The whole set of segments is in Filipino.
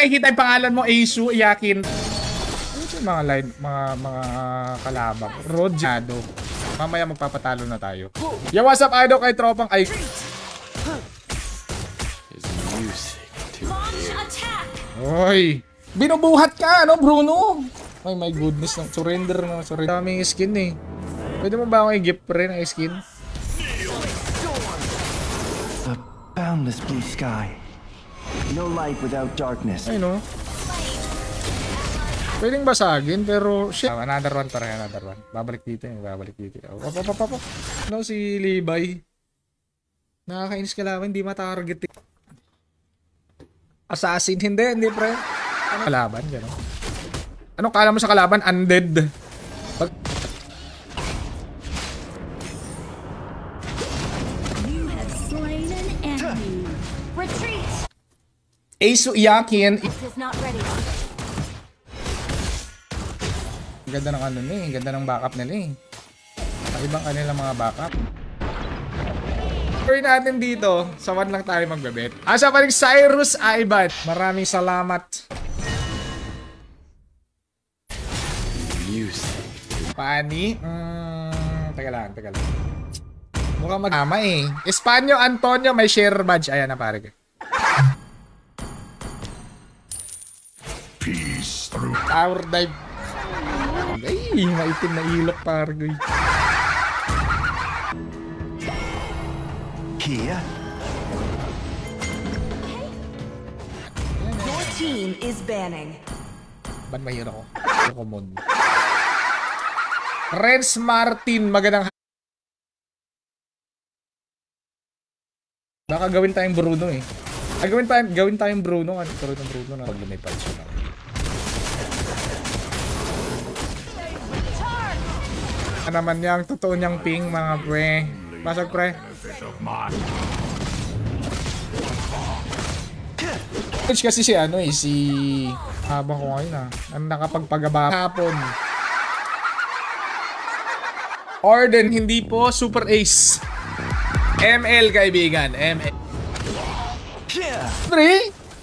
nakikita yung pangalan mo, Eisu, Iyakin. Ano yung mga line, mga kalabang? Rodjado. Mamaya magpapatalo na tayo. Yo, what's up, idol, kay tropang ay... Oy! Binubuhat ka, ano, Bruno? Ay, my goodness, surrender na, surrender. Daming skin eh. Pwede mo ba akong i-gift pre ng skin? The boundless blue sky. No light without darkness. Ay, no? Pwedeng basagin, pero shit. Another one pa rin, another one. Babalik dito yung babalik dito. Op. No, si Levi. Nakakainis ka lang, hindi matarget eh. Assassin, hindi pre. Ano kalaban, gano'n? Anong kala mo sa kalaban? Undead. Eisu Iyakin. Ganda ng ano nila eh. Ganda ng backup nila eh. Ibang kanila mga backup. Pwede natin dito. Sa 1 lang tayo magbebet. Asa pa rin Cyrus Aibat. Maraming salamat. Pani? Teka lang. Mukhang mag-ama eh. Espanyo Antonio may share badge. Ayan na pare ko. Peace through Tower dive. Ay, maitim na ilok pare ko. Kia. Your team is banning. Ban mahirap ako. Ako mod. Renz Martin, magandang baka gawin tayong Bruno eh. Gawin tayong Bruno. Ano pero ng Bruno na pag lumipad siya. Ano naman yang totoo niyang ping mga pre. Basag pre. Kasi si ano eh, si habang ko ngayon ang nakapagpagaba hapon. Orden, hindi po Super Ace. ML kaibigan, ML. Pre?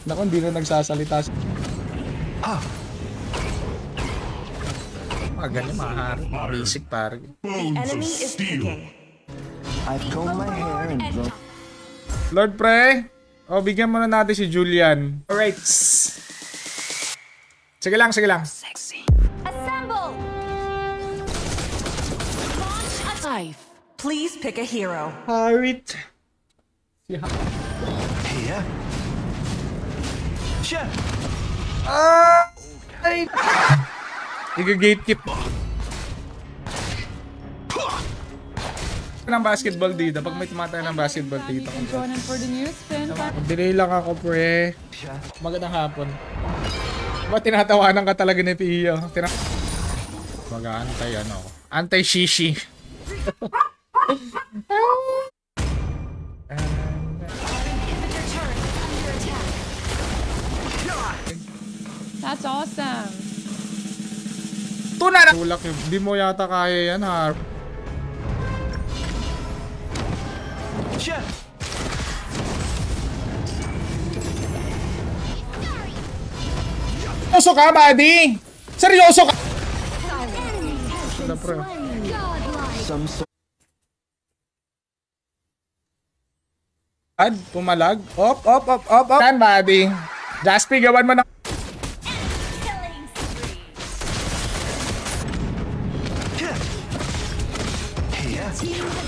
Naku, hindi na nagsasalita. Ganyan, mahari. Basic pare. Enemy is picking. I've combed my hair and blown. Lord Pre, bigyan muna natin si Julian. Alright. Sige lang. Sexy. Assemble. Launch a knife. Please pick a hero. Harit. Kia. Chef. Ay. Iga-gatekeep. Ng basketball dito. Pag may tumatay ng basketball dito. Mag-delay lang ako, pre. Magandang hapon. Ba't tinatawanan ka talaga ni Pio? Mag-aantay ano. Antay-shishi. That's awesome. Tuna na! Tulak yun. Di mo yata kaya yan, ha? Seryoso ka, buddy? Seryoso ka? Pumalag. Op. Yan, buddy. Jaspi, gawan mo na.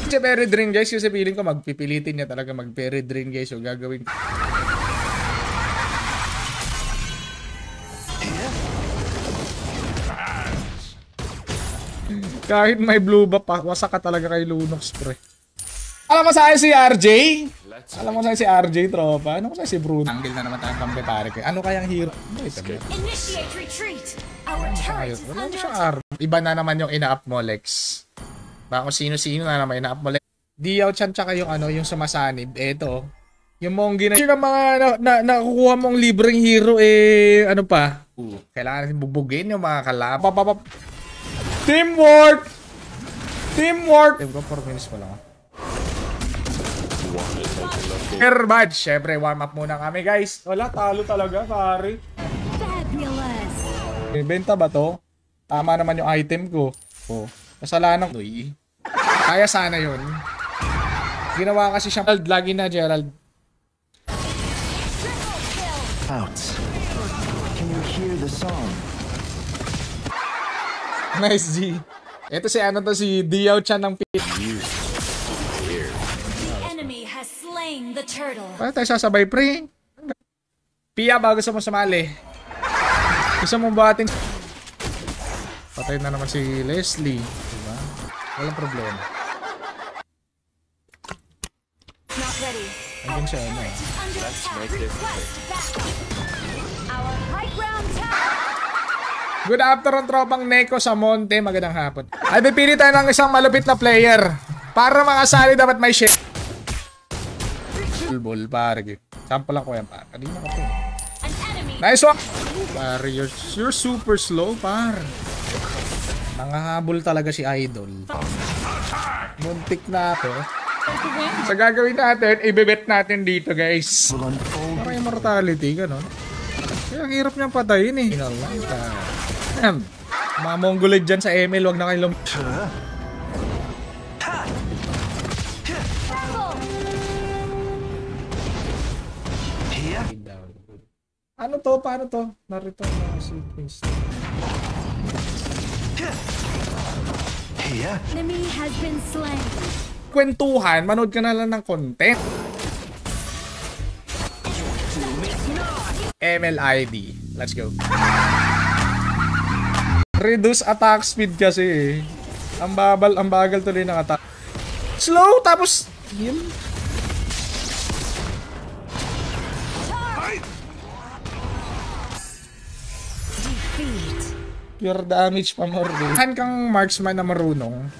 Kasi very drain guys, kasi feeling ko magpipilitin niya talaga mag-very drain guys. So gagawin ko. Kahit may blue buff, wasak ka talaga kay Lunox, pre. Alam mo sa'yo si RJ? Alam mo sa'yo si RJ, tropa? Ano ko sa'yo si Bruno? Angle na naman tayong pambetare ko. Ano kayang hero? Initiate retreat. Our turret is under attack. Iba na naman yung ina-up mo, Lex. Baka kung sino-sino na naman ina-up mo, Lex. Diyaw Chan tsaka yung ano, yung sumasanib. Eto. Yung Monggi na yung mga nakukuha mong libreng hero, ano pa? Kailangan natin bubugin yung mga kalaban. Teamwork! Teamwork! 4 minutes pa lang. Air badge. Syempre, warm up muna kami, guys. Wala, talo talaga, pare. Fabulous. May benta ba to? Tama naman yung item ko. Oh, kasalanan ko. Kaya sana yun. Ginawa kasi siyang lagi na, Gerald. Out. Can you hear the song? Nice, G. Ito si ano to, si Diao Chan ng Pit. The enemy has slain the turtle. Paano tayo sasabay, pre? Pia ba gusto mo sumali? Gusto mo buhatin? Patay na naman si Leslie. Diba? Walang problema. Not ready. Andun siya, ano eh. Under attack. Request backup. Our high ground tower. Good afternoon, tropang Neko sa Monte. Magandang hapon. Ay, pipili tayo ng isang malupit na player. Para makasali, dapat may share. Ball, pare. Sample lang ko yan, pare. Kanina ka po. Nice one! Pare, you're super slow, pare. Nangahabol talaga si Idol. Muntik na ako. Sa gagawin natin, ibebet natin dito, guys. Para immortality, gano'n. Kaya ang hirap niyang patayin eh. Mga Mongolid dyan sa ML, wag na kayo Ano to? Paano to? Narito na si Prince. Enemy has been slain. Kwentuhan, manood ka na lang ng content. MLID. Let's go. Reduce attack speed kasi eh. Ang bagal tuloy ng attack. Slow, tapos heal. Pure damage pa more. Han kang marksman na marunong.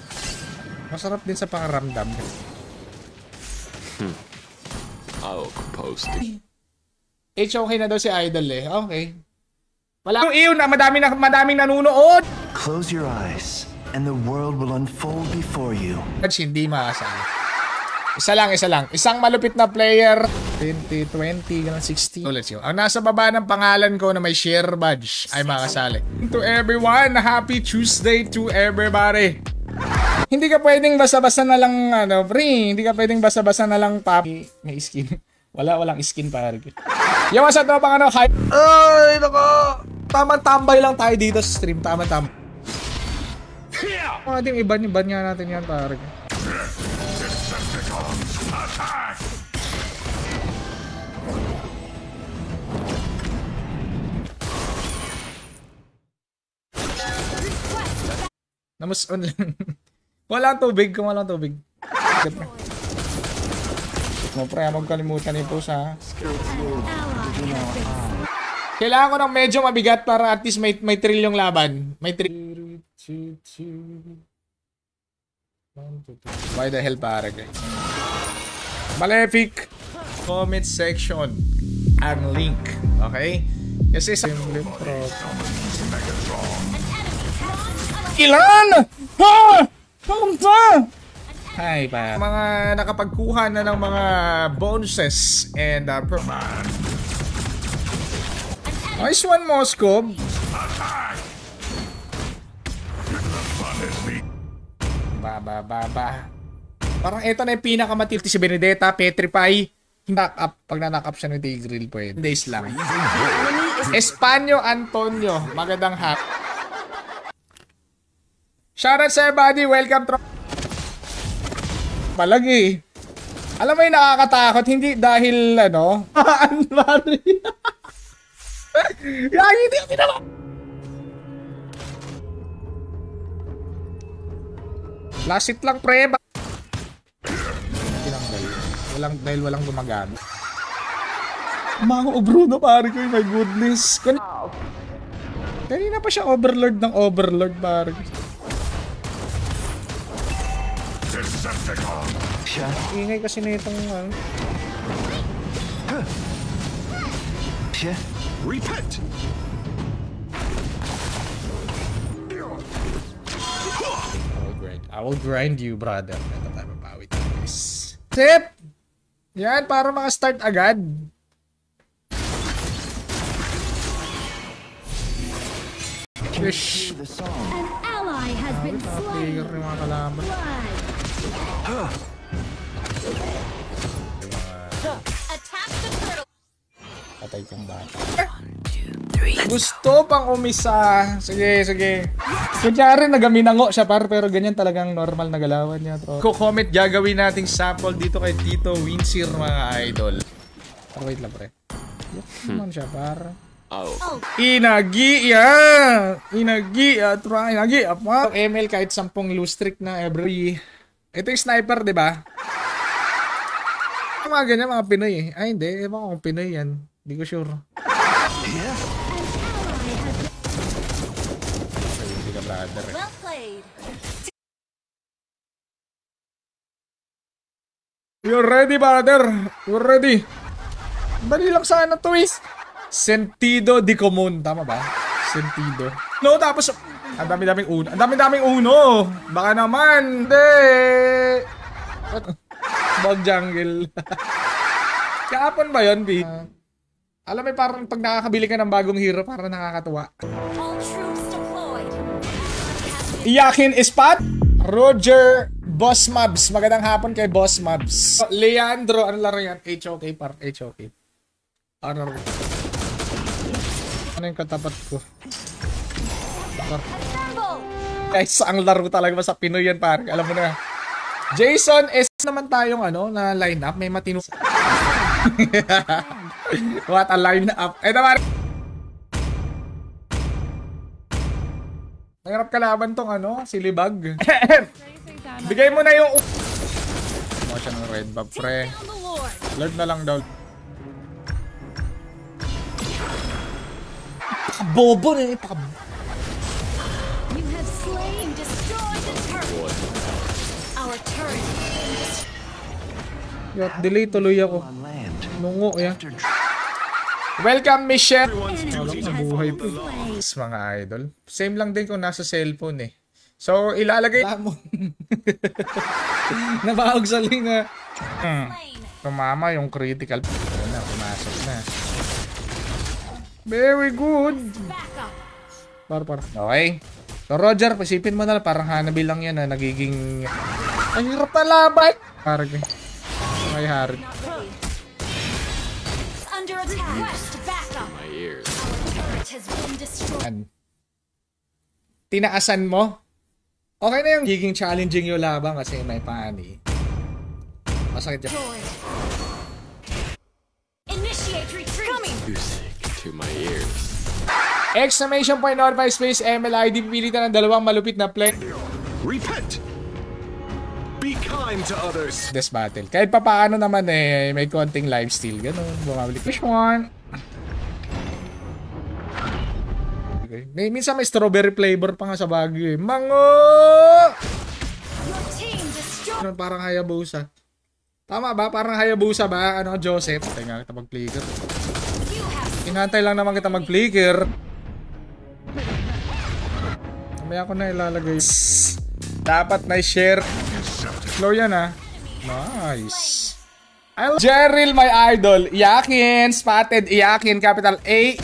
Masarap din sa pangaramdam. I'll compose Okay na daw si Idol eh. Okay. Wala yung iyon na madaming nanunood. Close your eyes and the world will unfold before you. Hindi makasali. Isa lang. Isang malupit na player. 20, 60. So let's go. Ang nasa baba ng pangalan ko na may share badge ay makasali. To everyone, happy Tuesday to everybody. Hindi ka pwedeng basa-basa na lang, pre. Hindi ka pwedeng basa-basa na lang, papi. May skin. Walang skin, pare. Yung sa tropang hype. Ay, nako. Tamang-tambay lang tayo dito sa stream. Tamang-tambay. Ating iban nga natin yan, pare. Namus on lang. Walang tubig, kung walang tubig. No, pre, magkalimutan ito sa... Kailangan ko ng medyo mabigat para at least may thrill yung laban. May thrill. Why the hell, pare? Malefic comment section ang link. Okay? Kasi sa... Ilan? Ha! Kamunta! Hi, pa. Mga nakapagkuha na ng mga bonuses and nice one, Moscow. Parang ito na yung pinakamatilti si Benedetta, Petrify. Knock up. Pag na-knock up siya ng Tigreal, pwede. Days lang. Espanyo Antonio. Magandang hap. Shoutout sa everybody. Welcome to... Palagi. Alam mo yung nakakatakot, hindi dahil hindi ako pinaka... Last hit lang, pre. Dahil walang gumagamit. Mga Bruno, pare ko, my goodness. Kanina pa siya overlord ng overlord, pare. Ingay kasi na itong Repent! I will grind you, brother. Ito tayo mapawit. Sip! Yan, para maka-start agad. Fish. The song. An ally has been slain. Trigger yung mga kalaban. Blood. Attack the turtle. Patay kong bata. Gusto pang umisa. Sige, sige. Kunyari, nagaminango siya pero ganyan talagang normal na galawan niya. Comment, gagawin nating sample dito kay Tito Winsir, mga idol. Pero wait lang, pre. Naman siya, par. Oh. Inagi, ya! Inagi, try. Inagi, apa? ML kahit 10 loose streak na every... Ito yung sniper, di ba? Mga ganyan, mga Pinoy eh. Ay, hindi. Ewan ko kung Pinoy yan. Hindi ko sure. Hindi ka brother eh. Well played. You're ready, brother. You're ready. Bali lang sana to eh. Sentido di común. Tama ba? Sentido. No, tapos... Ang dami-daming uno. Ang dami-daming uno. Baka naman. Hindi. Bog jungle. Kahapon ba yun, B? Alam mo, parang pag nakakabili ka ng bagong hero, parang nakakatuwa. All troops deployed. Iyakin Ispat. Roger Boss Mobs. Magandang hapon kay Boss Mobs. Leandro, ano laro yan? HOK par. HOK. Ano yung katapat ko? Guys, ang laro talaga sa Pinoy yan, par. Alam mo na. Jason S naman tayong ano na lineup, may matino. What a lineup. Ito par. Nangarap kalaban tong ano, si Libag. Bigay mo na yung mo siya ng red buff, pre. Lord na lang daw. Bobo na ito. You have slain, destroyed the turret. Our turret has been destroyed. Delay tuloy ako. On land. Nungo ya. After Welcome, Michelle. Enemy has Buhay been to. slain. Mga idol. Same lang din kung nasa cellphone eh. So, ilalagay mo. Nabahog sa linga. Slain. Tumama yung critical. Ayun na, pumasok na. Very good. Back up. Par. Okay. So, Roger, pasipin mo na lang. Parang Hanabi lang yan na nagiging... Ang hirap na laban. Parang okay, Harry. Under attack. Request backup. My ears. Turret has been destroyed. Tinaasan mo? Okay na yung giging challenging yung laban kasi may pani. Masakit yun. Initiate retreat. Coming. Music to my ears. Exclamation point or by space MLID. Pipilitan ng dalawang malupit na play. Repent. Be kind to others. This battle. Kahit pa paano naman eh, may konting lifesteal. Ganun. Bumabalik. Fish one. Okay. Minsan may strawberry flavor pa nga sa Baguio eh. Mango! Your team destroyed. Ganun, parang Hayabusa. Tama ba? Parang Hayabusa ba? Ano, Joseph? Patay nga kita mag-flicker. You have Inantay lang naman kita mag-flicker. Mamaya ko na ilalagay. Dapat na i-share. Slow yan ah. Nice. Jerril, my idol. Iyakin. Spotted. Iyakin. Capital A.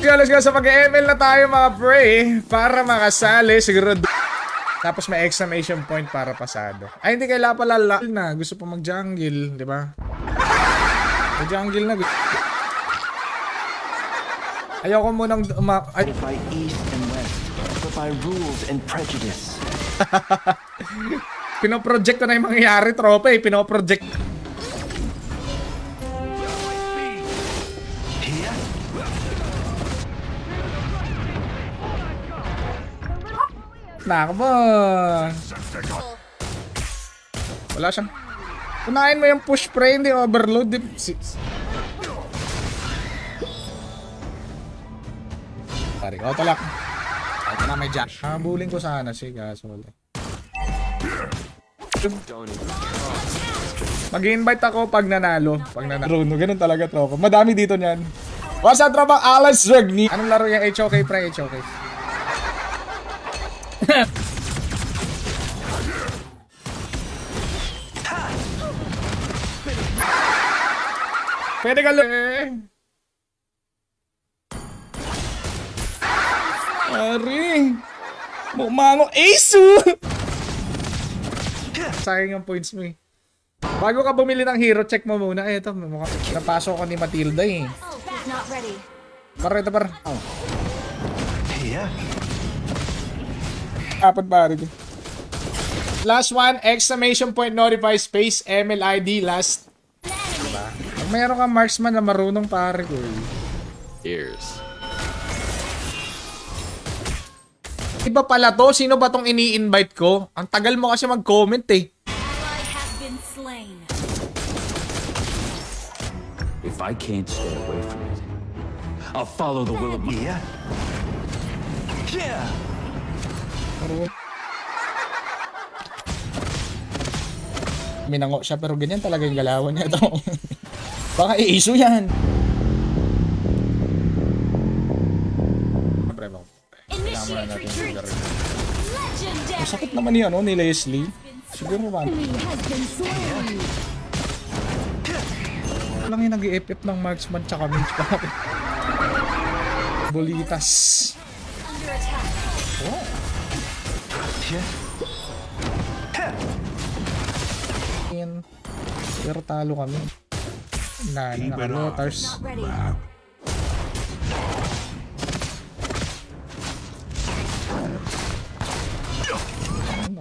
Let's go sa pag-ML na tayo mga pre. Para makasali. Siguro. Tapos may exclamation point para pasado. Ay, hindi kailangan pala na. Gusto pa mag-jungle. Di ba? Mag-jungle na. Ayoko munang by east and west, but by rules and prejudice. Pinoproject ko na yung mangyayari, tropa eh. Pinoproject. Here, Nakaba. Wala siyang. Unahin mo yung push pre, hindi overload. Pare, ikaw talak. Ito na may jack. Habulin ko sana si kaso wala. Mag-invite ako pag nanalo. Pag nanalo. Ganun talaga, tropa. Madami dito niyan. What's up, tropa? Alas Zergni. Anong laro yung HOK pre? HOK. Pwede ka lang. Ari. Bumango. Asu! Sayang yung points mo eh. Bago ka bumili ng hero, check mo muna. Eh, ito. Napasok ko ni Matilda eh. Not ready. Ito par. Yeah. Apat pare ko. Last one, exclamation point notify space MLID last. Diba? Pag mayroon kang marksman na marunong pare ko eh. Ears. Iba pala to? Sino ba tong ini-invite ko? Ang tagal mo kasi mag-comment eh. Ally has been slain. If I can't stay away from it, I'll follow the will of my... Yeah. Yeah. Minango siya pero ganyan talaga yung galawan niya ito. Baka i-issue yan. Initiate retreat. Legendary. Masakit naman yan, ni Leslie. Siguro man. Has been slain. Lang yung nag-i-FF ng marksman tsaka mage pa. Bolitas. Under attack. Yan. Pero talo kami. Naka-lotars. Not ready.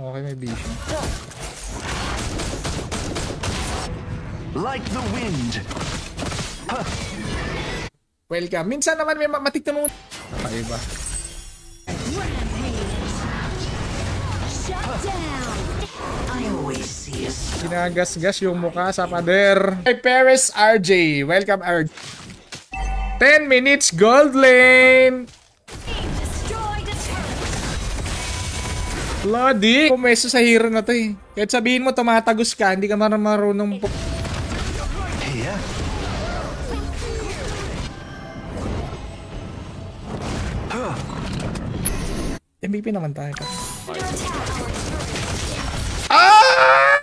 Okay, may vision. Like the wind. Welcome. Minsan naman may matikta mo. Kakaiba. Shut down. I always see us. Ginagasgas yung mukha sa pader. Hey, Paris RJ. Welcome, RJ. 10 minutes gold lane. Destroyed a turret. Bloody. Pumeso sa hero na to eh. Kahit sabihin mo tumatagos ka, hindi ka marunong po. Yeah. MVP naman tayo. Under attack. Ah!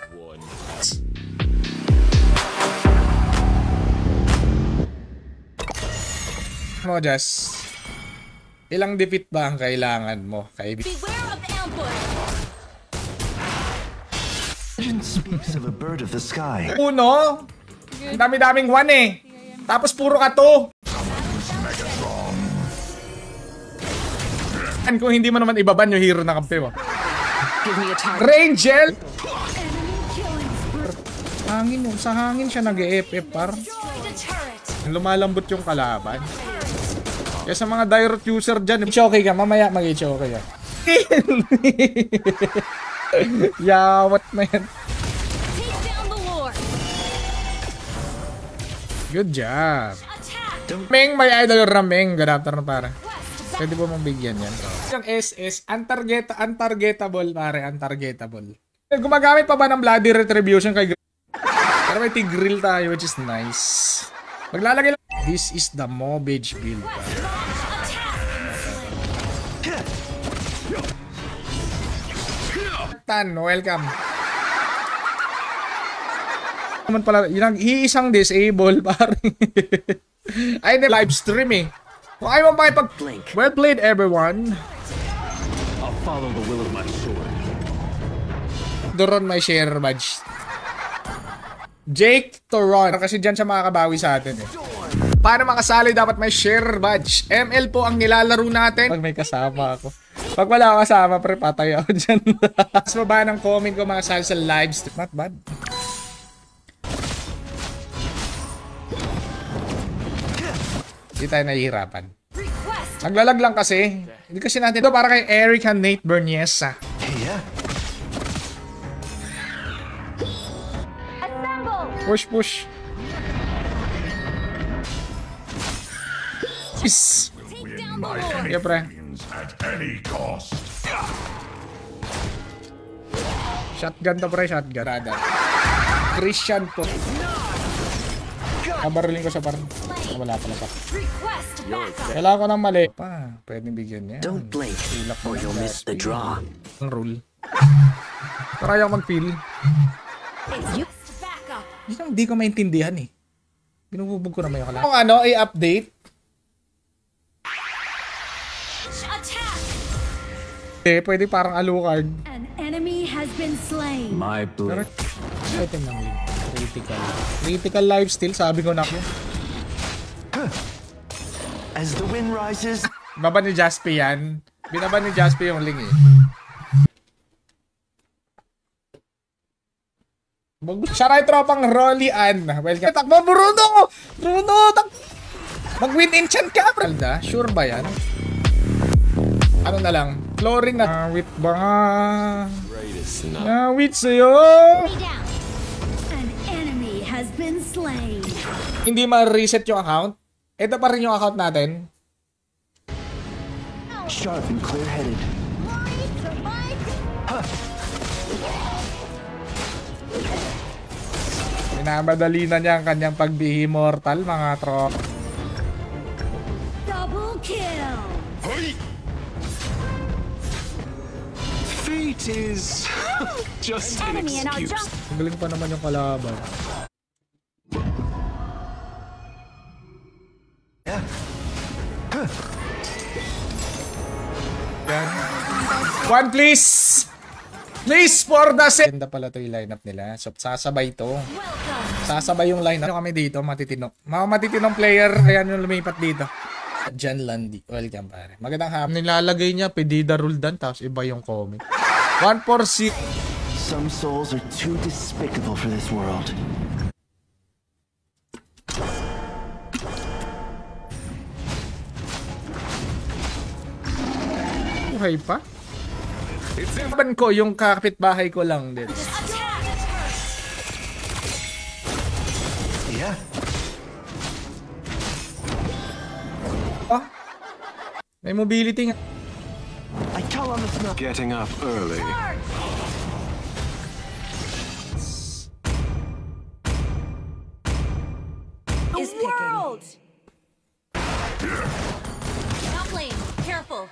Mo, Jess. Ilang defeat ba ang kailangan mo, kaibigan? Beware of ambush. Legend speaks of a bird of the sky. Uno? Ang dami-daming one eh. Tapos puro ka to. Kung hindi mo naman ibaban yung hero na kampi mo. Rangel! Hangin yun. Sa hangin siya nag-e-FF par. Destroyed a turret. Lumalambot yung kalaban. Kaya sa mga direct user dyan, choke ka. Mamaya mag-choke ka. Yawat na yan. Take down the lord. Good job. Attack. Meng, may idol Rameng. Good afternoon para. West. Pwede po mong bigyan yan. Yung SS, untargetable pare, untargetable. Gumagamit pa ba ng bloody retribution kay pero may tigrill tayo which is nice. Maglalagay lang. This is the Mobage build. Tan, welcome. Naman pala, yung iisang disable pare. Ay, live stream eh. Kung ayaw mo makipag-blink. Well played, everyone. I'll follow the will of my sword. Doron my share badge. Jake Toron. Kasi dyan siya makakabawi sa atin eh. Paano makasali dapat may share badge? ML po ang nilalaro natin. Pag may kasama ako. Pag wala ako kasama, pre, patay ako dyan. Mas baba ng comment ko makasali sa live stream. Not bad. Hindi tayo nahihirapan. Naglalag lang kasi. Hindi kasi natin ito para kay Eric and Nate Berniesa. Yeah. Push, push. Peace. Yeah, pre. Shotgun to, pre. Shotgun. Christian to. Kabarulin ko sa parang. Wala pala pa. Kailangan ko ng mali. Pa, pwedeng bigyan niya. Don't blink or you'll miss the draw. Ang rule. Para ayaw mag-feel. Hindi ko maintindihan eh. Binububog ko naman yung kalaban. Kung ano, i-update. Pwede parang Alucard. An enemy has been slain. My blade. Item ng lead. Critical. Critical lifesteal, sabi ko na ko. As the wind rises, Baba ni Jasper yan. Binaba ni Jasper yung link eh. Siya rin tropang Rolly Ann. Welcome. Takbo, Bruno! Bruno! Mag-win enchant ka, Pralda. Sure ba yan? Ano na lang? Chlorine na. Wait ba nga? Greatest not. Wait sa'yo! An enemy has been slain. Hindi ma-reset yung account. Ito pa rin yung account natin. sharp and clear-headed. Minamadali na niya ang kanyang pagbihi mortal, mga tro. Double kill. Fate is just an Enemy in our excuse. jump. Ang galing pa naman yung kalaban. Yan. One please! Please for the sake! Ganda pala to yung lineup nila. So, sasabay to. Sasabay yung lineup. Ano kami dito? Matitino. Mga matitinong player. Ayan yung lumipat dito. John Landy. Welcome pare. Magandang hapon. Nilalagay niya Pedida Roldan. Tapos iba yung comment. 146. Some souls are too despicable for this world. Buhay pa? Saban ko, yung kapitbahay ko lang din. Yeah. Ah? May mobility nga. I call on the smell. Getting up early. Is world. Top lane, careful.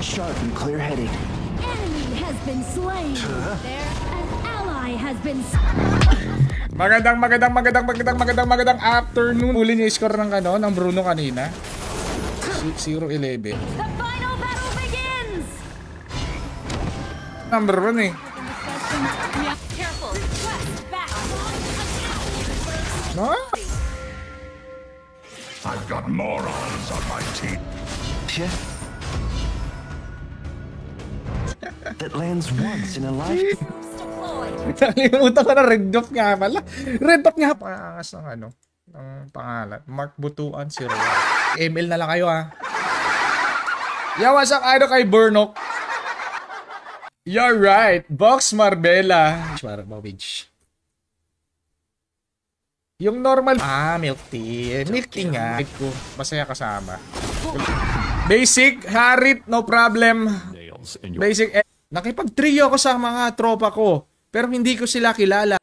Sharp and clear-headed. Enemy has been slain. There, an ally has been. Magandang afternoon. Uli niya yung score ng ano, ng Bruno kanina. 0-11. The final battle begins. Number 1 eh. Careful. Quest back. No? I've got morons on my team. Yeah. That lands once in a lifetime. Deployed. Nakalimutan ko na Red Dot nga pala. Red Dot nga pangangas ng ano, ng pangalan. Mark Butuan, 0. ML na lang kayo ha. Yo, what's up? Ano kay Burnok? You're right. Box Marbella. Marbawage. Yung normal. Milk tea. Milk tea nga. Masaya kasama. Basic, Harit, no problem. Basic, nakipag-trio ako sa mga tropa ko. Pero hindi ko sila kilala.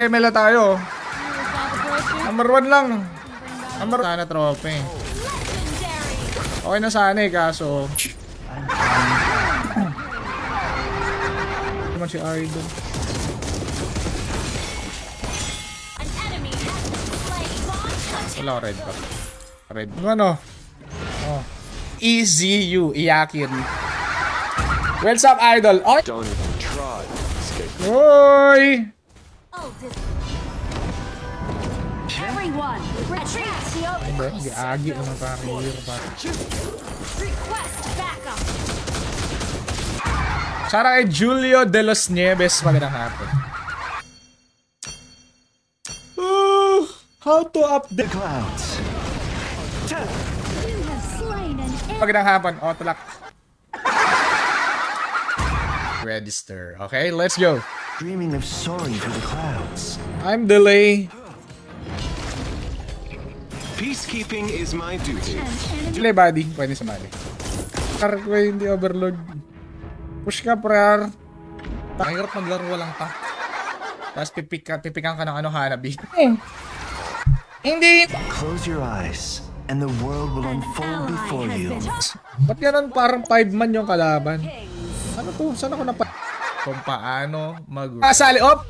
ML na tayo. Number 1 lang. Number 1 sana tropa eh. Okay na sana eh, kaso naman si Idol. An enemy has been slain. Wala ko red back. Red. Ano? Oh. Easy you, iyakin. What's up, Idol? Oh! Don't even try to escape. Hoy! Everyone, retreat. Hindi, agi naman parang hero pa. Request backup. Sara kay Julio de los Nieves, magandang hapon. How to update? The clouds. You have slain an enemy. Magandang hapon, Otlak. Register. Okay, let's go. Dreaming of soaring through the clouds. I'm delay. Peacekeeping is my duty. An enemy. Delay body, pwede sumali. Kark ko hindi overload. Push ka, prayer. Mahirap maglaro walang tank. Tapos pipikan ka ng ano, Hanabi. Hindi. Close your eyes and the world will unfold before you. Ba't ganun parang 5 man yung kalaban? Ano to? Saan ako napa... Kung paano Sali! Op!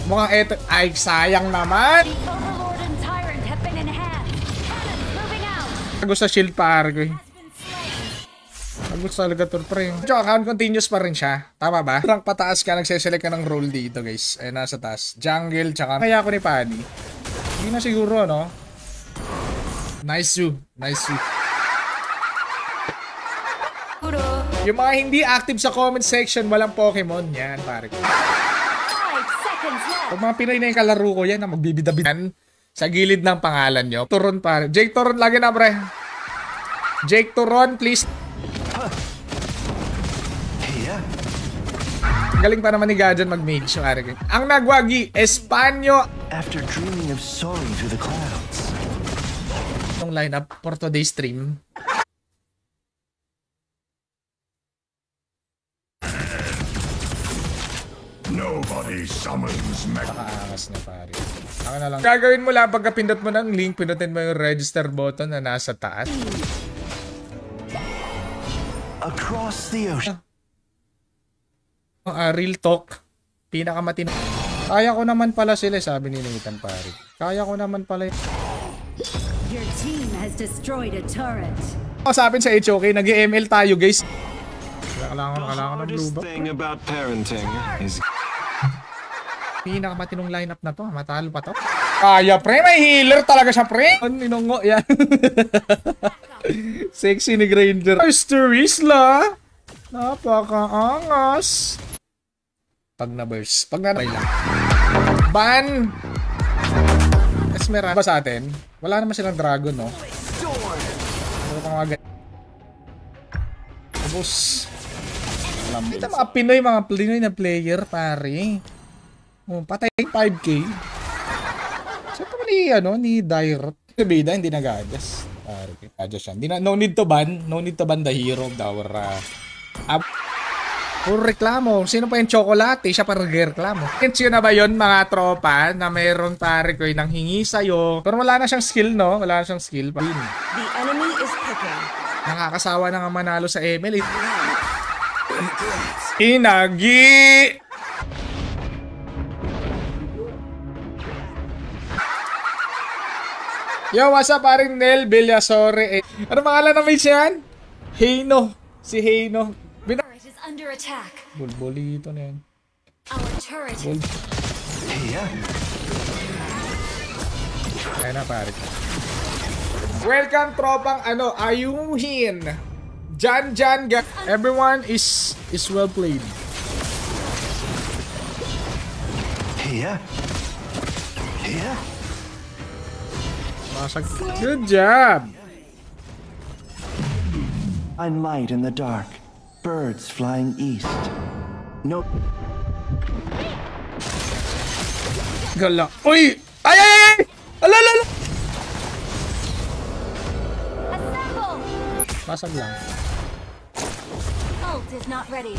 Mukhang eto... Ay, sayang naman! The Overlord and Tyrant have been enhanced. Cannons moving out. Gusto sa shield par ko eh. Has been slain. Gusto talaga to pre. Tsaka account continuous pa rin siya. Tama ba? Parang pataas ka, nagseselect ka ng role dito guys. Eh, nasa taas. Jungle, tsaka... Kaya ako ni Paddy. Hindi na siguro, no? Nice you. Yung mga hindi active sa comment section, walang Pokemon. Yan, pare. 5 seconds left. Pag mga Pinoy na yung kalaro ko yan, na magbibidabidan sa gilid ng pangalan nyo. Turon, pare. Jake Turon, lagi na, pre. Jake Turon, please. Galing pa naman ni Gajan mag-mage, pare. Ang nagwagi, Espanyo. After dreaming of soaring through the clouds. Yung lineup for today's stream. Nobody summons me. Nakaangas na pare. Ako na lang. Gagawin mo lang pagka pindot mo ng link, pindutin mo yung register button na nasa taas. Across the ocean. Real talk. Pinakamatino. Kaya ko naman pala sila, sabi ni Nathan pare. Kaya ko naman pala. Your team has destroyed a turret. Sabi sa HOK, nag-ML tayo guys. Kailangan The ng blue hardest buff. thing about parenting is Pinakamatinong lineup na to. Matalo pa to. Kaya pre, may healer talaga siya pre. Inungo yan. Sexy ni Granger. Mr. Isla. Napakaangas. Pag na-burst. Pag na-bay lang. Ban! Esmeralda ba sa atin? Wala naman silang dragon, no? Pero pang mga ubos. Ito mga Pinoy na player, pare. Oh, patay 5k. Saan pa ni Direct? Bida, hindi nag-adjust. Adjust yan. No need to ban. No need to ban the hero of our puro reklamo. Sino pa yung Chocolate? Siya pa nag-reklamo. Hence yun na ba yun mga tropa na mayroon pare ko yung nanghingi sa'yo. Pero wala na siyang skill, no? Wala na siyang skill. The enemy is picking. Nakakasawa na nga manalo sa ML. Inagi! Yo, what's up, paring Nel Villasore? Ano pangalan ng mage yan? Heino. Si Heino. Turret is under attack. Bulbolito na yan. Our turret is... Kaya na, pare. Welcome, tropang ayuhin. Jan. Everyone is well played. Good job. Find light in the dark. Birds flying east. No. Gala. Uy! Ay! Alala! assemble. Pasag lang. Ult is not ready.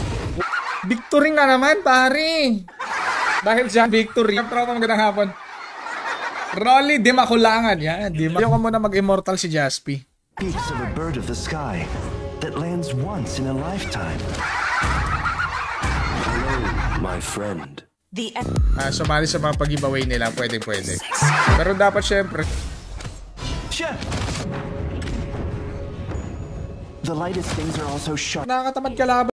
Victory nga naman, pare. Dahil dyan, victory. Tropa, magandang hapon. Rolly, di makulangan. Yan, di makulangan. Ayaw ko muna mag-immortal si Jaspi. Peaks of a bird of the sky that lands once in a lifetime. Hello, my friend. Sumali sa mga pag-giveaway nila, pwede. Pero dapat syempre. The lightest things are also sharp. Nakakatamad kalaban.